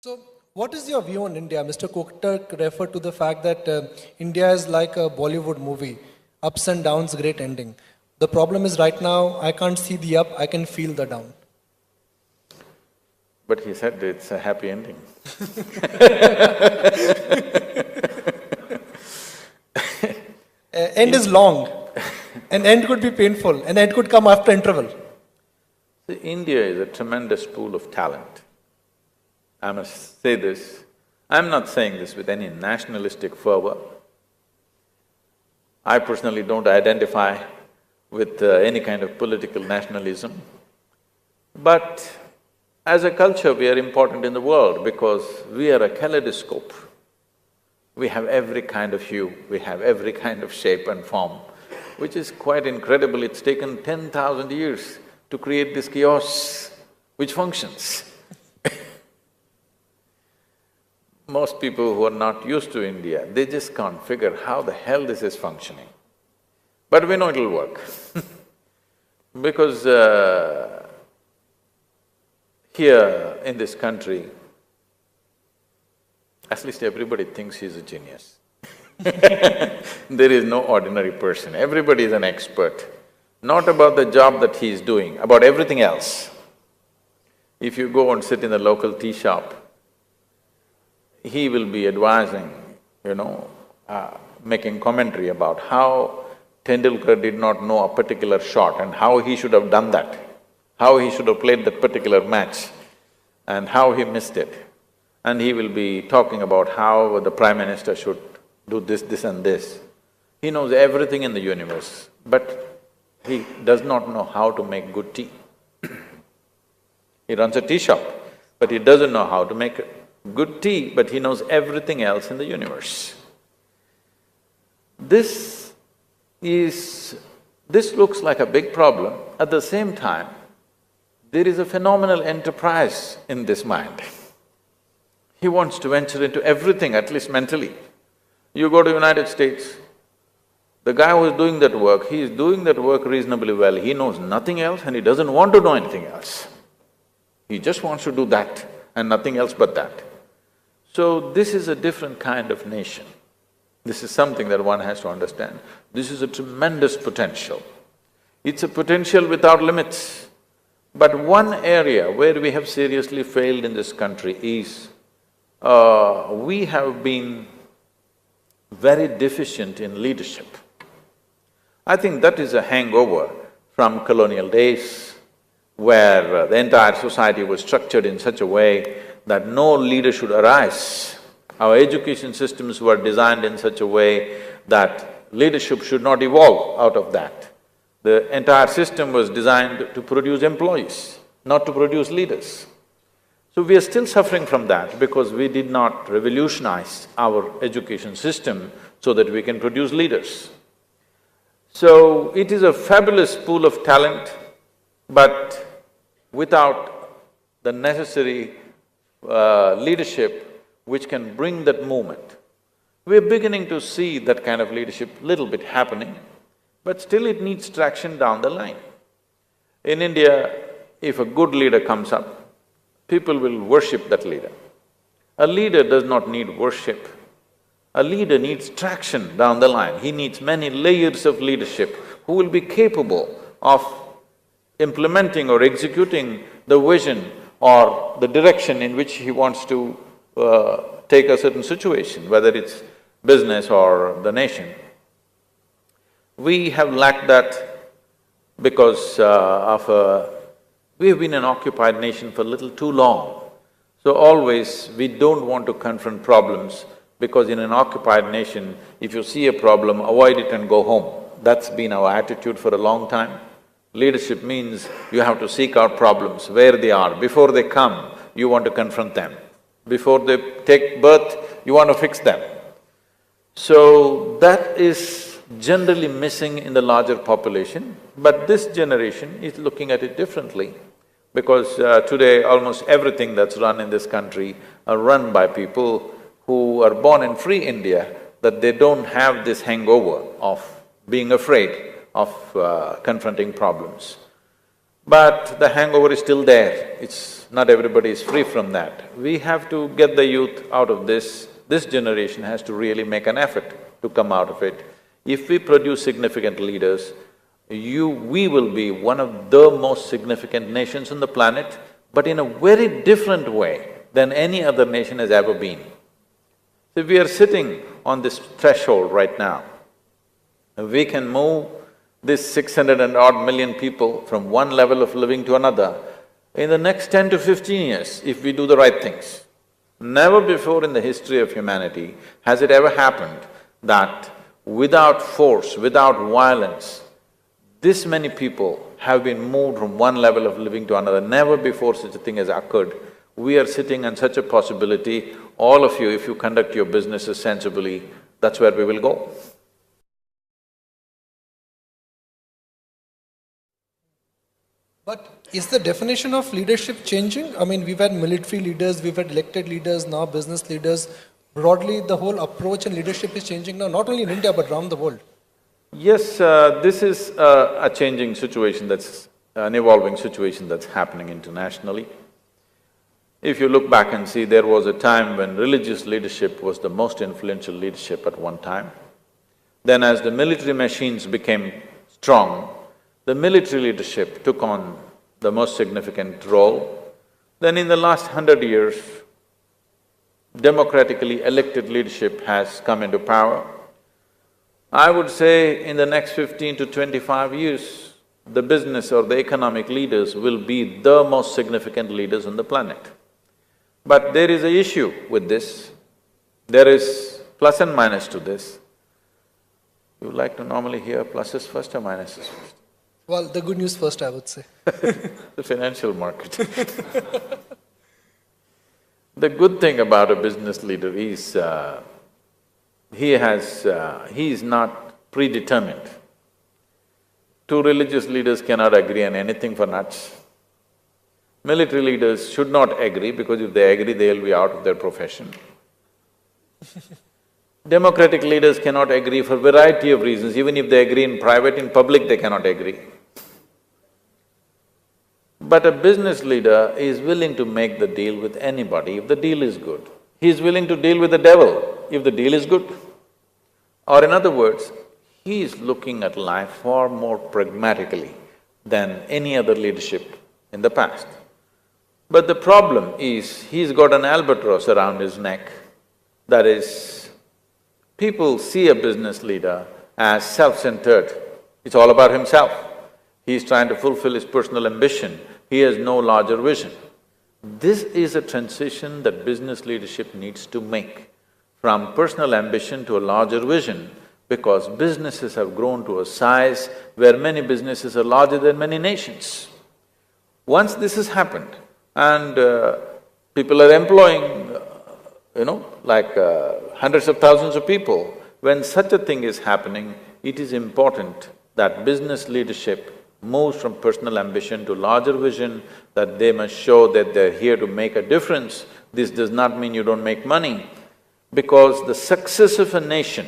So, what is your view on India? Mr. Koktak referred to the fact that India is like a Bollywood movie, ups and downs, great ending. The problem is right now, I can't see the up, I can feel the down. But he said it's a happy ending. End is long, and end could be painful, and end could come after interval. See, India is a tremendous pool of talent. I must say this, I'm not saying this with any nationalistic fervor. I personally don't identify with any kind of political nationalism. But as a culture, we are important in the world because we are a kaleidoscope. We have every kind of hue, we have every kind of shape and form, which is quite incredible. It's taken 10,000 years to create this chaos which functions. Most people who are not used to India, they just can't figure how the hell this is functioning. But we know it'll work because here in this country, at least everybody thinks he's a genius. There is no ordinary person, everybody is an expert, not about the job that he is doing, about everything else. If you go and sit in the local tea shop, he will be advising, making commentary about how Tendulkar did not know a particular shot and how he should have done that, how he should have played that particular match and how he missed it. And he will be talking about how the Prime Minister should do this, this and this. He knows everything in the universe, but he does not know how to make good tea. He runs a tea shop, but he doesn't know how to make good tea, but he knows everything else in the universe. This looks like a big problem. At the same time, there is a phenomenal enterprise in this mind. He wants to venture into everything, at least mentally. You go to United States, the guy who is doing that work, he is doing that work reasonably well. He knows nothing else and he doesn't want to know anything else. He just wants to do that and nothing else but that. So this is a different kind of nation. This is something that one has to understand. This is a tremendous potential. It's a potential without limits. But one area where we have seriously failed in this country is, we have been very deficient in leadership. I think that is a hangover from colonial days, where the entire society was structured in such a way that no leader should arise. Our education systems were designed in such a way that leadership should not evolve out of that. The entire system was designed to produce employees, not to produce leaders. So we are still suffering from that because we did not revolutionize our education system so that we can produce leaders. So it is a fabulous pool of talent, but without the necessary leadership which can bring that movement. We're beginning to see that kind of leadership little bit happening, but still it needs traction down the line. In India, if a good leader comes up, people will worship that leader. A leader does not need worship. A leader needs traction down the line. He needs many layers of leadership who will be capable of implementing or executing the vision or the direction in which he wants to take a certain situation, whether it's business or the nation. We have lacked that because we have been an occupied nation for a little too long. So always we don't want to confront problems because in an occupied nation, if you see a problem, avoid it and go home. That's been our attitude for a long time. Leadership means you have to seek out problems where they are. Before they come, you want to confront them. Before they take birth, you want to fix them. So that is generally missing in the larger population, but this generation is looking at it differently because today almost everything that's run in this country are run by people who are born in free India, that they don't have this hangover of being afraid of confronting problems. But the hangover is still there, not everybody is free from that. We have to get the youth out of this. This generation has to really make an effort to come out of it. If we produce significant leaders, we will be one of the most significant nations on the planet, but in a very different way than any other nation has ever been. So we are sitting on this threshold right now. We can move this 600 and odd million people from one level of living to another in the next 10 to 15 years if we do the right things. Never before in the history of humanity has it ever happened that without force, without violence, this many people have been moved from one level of living to another. Never before such a thing has occurred. We are sitting on such a possibility. All of you, if you conduct your businesses sensibly, that's where we will go. But is the definition of leadership changing? I mean, we've had military leaders, we've had elected leaders, now business leaders. Broadly, the whole approach and leadership is changing now, not only in India but around the world. Yes, this is a changing situation that's… an evolving situation that's happening internationally. If you look back and see, there was a time when religious leadership was the most influential leadership at one time. Then as the military machines became strong, the military leadership took on the most significant role. Then in the last 100 years, democratically elected leadership has come into power. I would say in the next 15 to 25 years, the business or the economic leaders will be the most significant leaders on the planet. But there is an issue with this, there is plus and minus to this. You like to normally hear pluses first or minuses first? Well, the good news first, I would say. The financial market. The good thing about a business leader is, he is not predetermined. Two religious leaders cannot agree on anything for nuts. Military leaders should not agree because if they agree, they'll be out of their profession. Democratic leaders cannot agree for a variety of reasons. Even if they agree in private, in public they cannot agree. But a business leader is willing to make the deal with anybody if the deal is good. He is willing to deal with the devil if the deal is good. Or in other words, he is looking at life far more pragmatically than any other leadership in the past. But the problem is, he's got an albatross around his neck. That is, people see a business leader as self-centered. It's all about himself. He's trying to fulfill his personal ambition. He has no larger vision. This is a transition that business leadership needs to make from personal ambition to a larger vision, because businesses have grown to a size where many businesses are larger than many nations. Once this has happened and people are employing, hundreds of thousands of people, when such a thing is happening, it is important that business leadership moves from personal ambition to larger vision, that they must show that they're here to make a difference. This does not mean you don't make money, because the success of a nation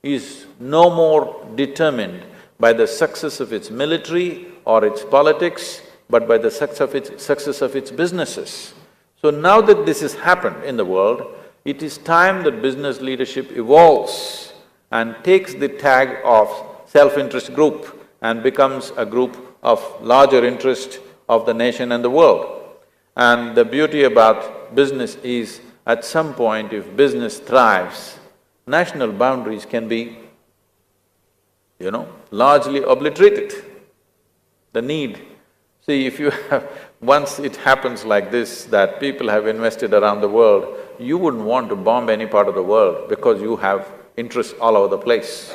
is no more determined by the success of its military or its politics, but by the success of its businesses. So now that this has happened in the world, it is time that business leadership evolves and takes the tag of self-interest group and becomes a group of larger interest of the nation and the world. And the beauty about business is, at some point if business thrives, national boundaries can be, largely obliterated. The need… See, if you have… once it happens like this, that people have invested around the world, you wouldn't want to bomb any part of the world because you have interests all over the place.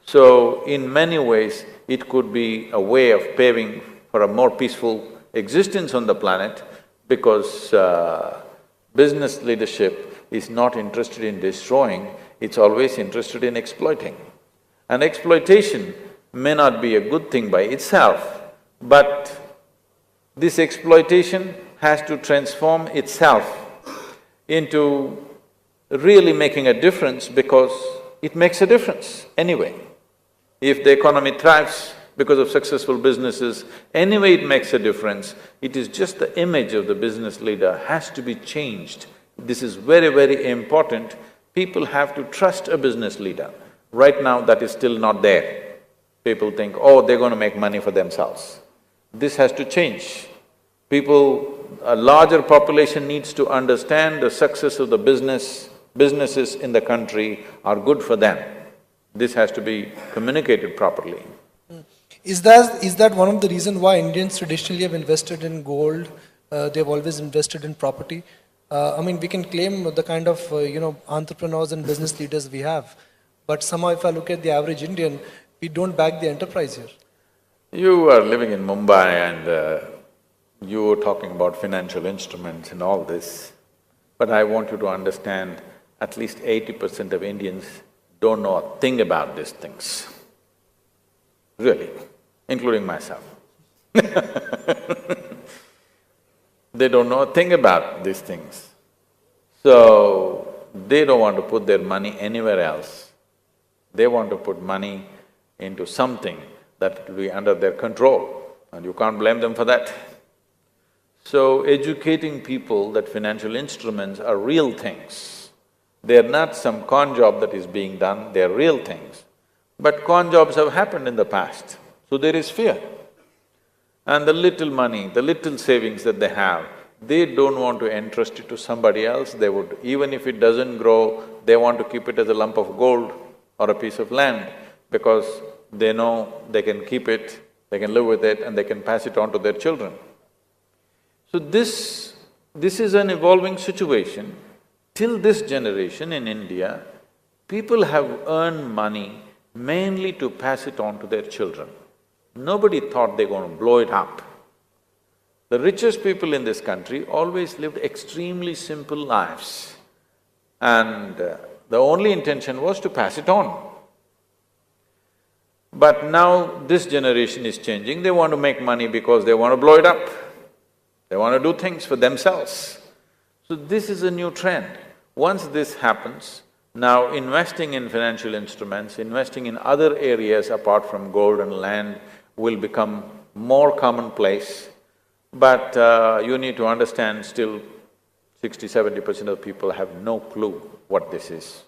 So, in many ways, it could be a way of paving for a more peaceful existence on the planet, because business leadership is not interested in destroying, it's always interested in exploiting. And exploitation may not be a good thing by itself, but this exploitation has to transform itself into really making a difference, because it makes a difference anyway. If the economy thrives because of successful businesses. Anyway, it makes a difference. It is just the image of the business leader has to be changed. This is very, very important. People have to trust a business leader. Right now, that is still not there. People think, oh, they're going to make money for themselves. This has to change. A larger population needs to understand the success of the businesses in the country are good for them. This has to be communicated properly. Is that one of the reasons why Indians traditionally have invested in gold? They've always invested in property. I mean, we can claim the kind of entrepreneurs and business leaders we have, but somehow if I look at the average Indian, we don't back the enterprise here. You are living in Mumbai and you were talking about financial instruments and all this, but I want you to understand at least 80% of Indians don't know a thing about these things, really, including myself. They don't know a thing about these things. So, they don't want to put their money anywhere else. They want to put money into something that will be under their control, and you can't blame them for that. So, educating people that financial instruments are real things. They're not some con job that is being done, they're real things. But con jobs have happened in the past, so there is fear. And the little money, the little savings that they have, they don't want to entrust it to somebody else. They would… even if it doesn't grow, they want to keep it as a lump of gold or a piece of land because they know they can keep it, they can live with it and they can pass it on to their children. So this is an evolving situation. Till this generation in India, people have earned money mainly to pass it on to their children. Nobody thought they're going to blow it up. The richest people in this country always lived extremely simple lives, and the only intention was to pass it on. But now this generation is changing, they want to make money because they want to blow it up. They want to do things for themselves. So this is a new trend. Once this happens, now investing in financial instruments, investing in other areas apart from gold and land will become more commonplace. But you need to understand still 60–70% of people have no clue what this is.